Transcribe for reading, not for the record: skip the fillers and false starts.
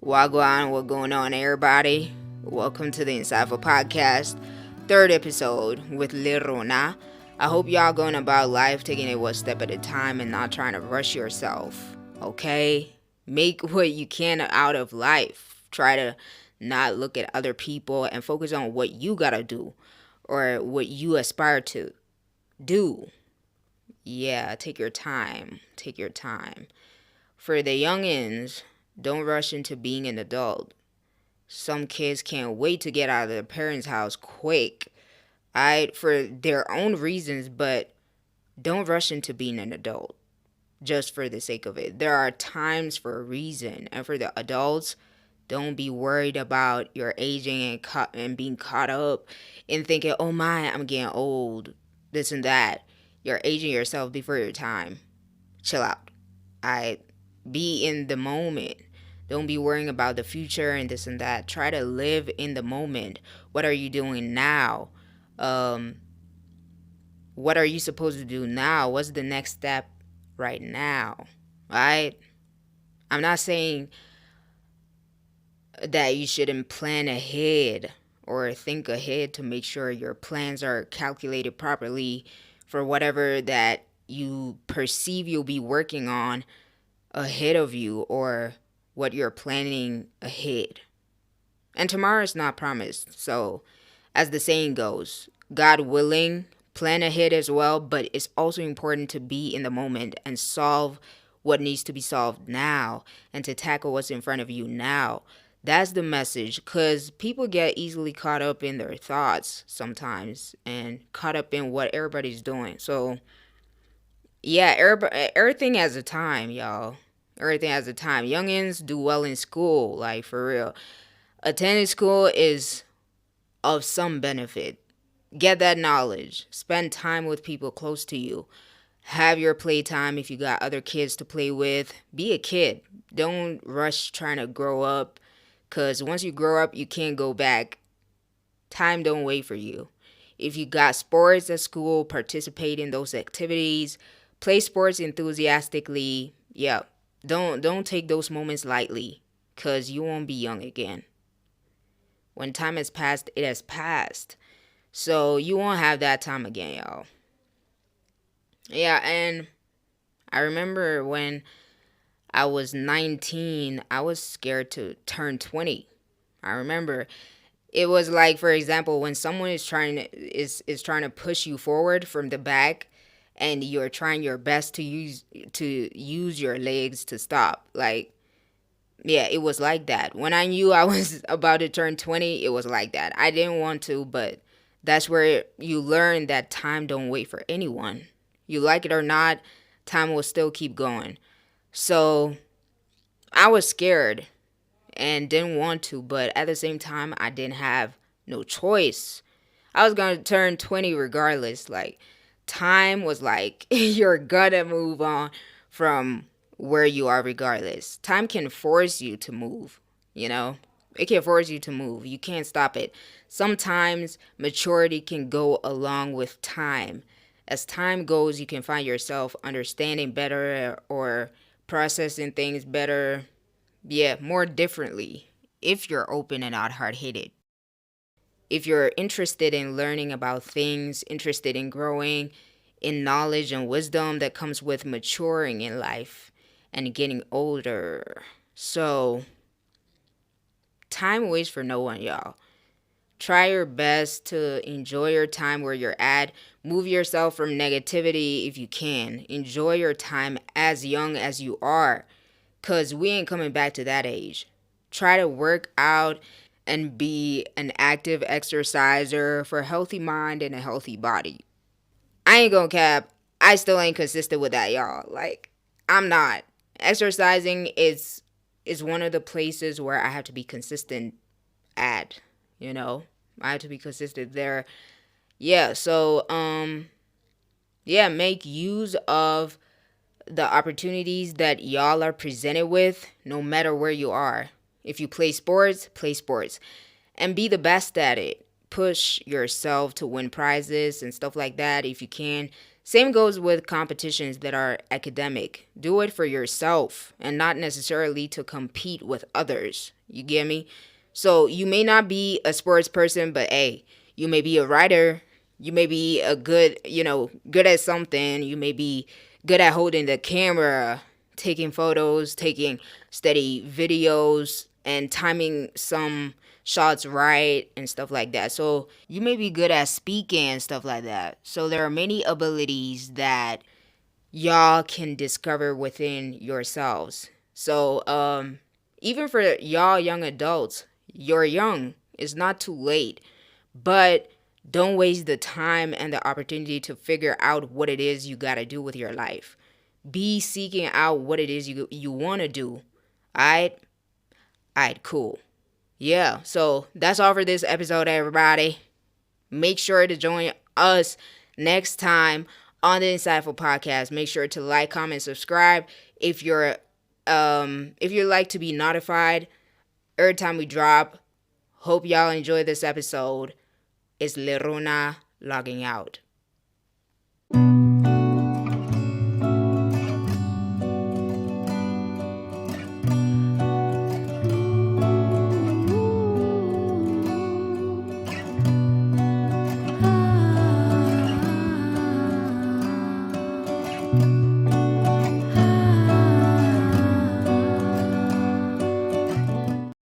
Wagwan, what going on, everybody? Welcome to the Insightful Podcast, third episode with Lirona. I hope y'all going about life taking it one step at a time and not trying to rush yourself, okay? Make what you can out of life. Try to not look at other people and focus on what you gotta do or what you aspire to do. Yeah, take your time. Take your time. For the youngins, don't rush into being an adult. Some kids can't wait to get out of their parents' house quick, for their own reasons, but don't rush into being an adult just for the sake of it. There are times for a reason, and for the adults, don't be worried about your aging and being caught up in thinking, "Oh my, I'm getting old," this and that. You're aging yourself before your time. Chill out. I Be in the moment. Don't be worrying about the future and this and that. Try to live in the moment. What are you doing now? Um, what are you supposed to do now? What's the next step right now? Right? I'm not saying that you shouldn't plan ahead or think ahead to make sure your plans are calculated properly for whatever that you perceive you'll be working on ahead of you or what you're planning ahead. And tomorrow is not promised. So, as the saying goes, God willing, plan ahead as well, but it's also important to be in the moment and solve what needs to be solved now and to tackle what's in front of you now. That's the message, because people get easily caught up in their thoughts sometimes and caught up in what everybody's doing. So, yeah, everything has a time, y'all. Everything has a time. Youngins do well in school, like for real. Attending school is of some benefit. Get that knowledge. Spend time with people close to you. Have your playtime if you got other kids to play with. Be a kid. Don't rush trying to grow up, because once you grow up, you can't go back. Time don't wait for you. If you got sports at school, participate in those activities. Play sports enthusiastically. Yeah, don't take those moments lightly, cuz you won't be young again. When time has passed, it has passed. So you won't have that time again, y'all. Yeah, and I remember when I was 19, I was scared to turn 20. I remember it was like, for example, when someone is trying to push you forward from the back and you're trying your best to use your legs to stop. Like, yeah, it was like that. When I knew I was about to turn 20, it was like that. I didn't want to, but that's where you learn that time don't wait for anyone. You like it or not, time will still keep going. So I was scared and didn't want to, but at the same time, I didn't have no choice. I was going to turn 20 regardless. Like, time was like, you're gonna move on from where you are regardless. Time can force you to move, you know? It can force you to move. You can't stop it. Sometimes maturity can go along with time. As time goes, you can find yourself understanding better or processing things better, yeah, more differently, if you're open and not hard headed. If you're interested in learning about things, interested in growing in knowledge and wisdom that comes with maturing in life and getting older. So, time waits for no one, y'all. Try your best to enjoy your time where you're at. Move yourself from negativity if you can. Enjoy your time as young as you are, because we ain't coming back to that age. Try to work out and be an active exerciser for a healthy mind and a healthy body. I ain't gonna cap. I still ain't consistent with that, y'all. Like, I'm not. Exercising is one of the places where I have to be consistent at, you know? I have to be consistent there. Yeah, so yeah, make use of the opportunities that y'all are presented with no matter where you are. If you play sports, and be the best at it. push yourself to win prizes and stuff like that if you can. Same goes with competitions that are academic. Do it for yourself and not necessarily to compete with others. You get me? So you may not be a sports person, but hey, you may be a writer. You may be a good, good at something. You may be good at holding the camera, taking photos, taking steady videos, and timing some shots right and stuff like that. So you may be good at speaking and stuff like that. So there are many abilities that y'all can discover within yourselves. So even for y'all young adults, you're young. It's not too late. But don't waste the time and the opportunity to figure out what it is you got to do with your life. Be seeking out what it is you want to do. Alright? Alright, cool. Yeah, so that's all for this episode, everybody. Make sure to join us next time on the Insightful Podcast. Make sure to like, comment, subscribe if you like to be notified every time we drop. Hope y'all enjoy this episode. It's Lerona logging out.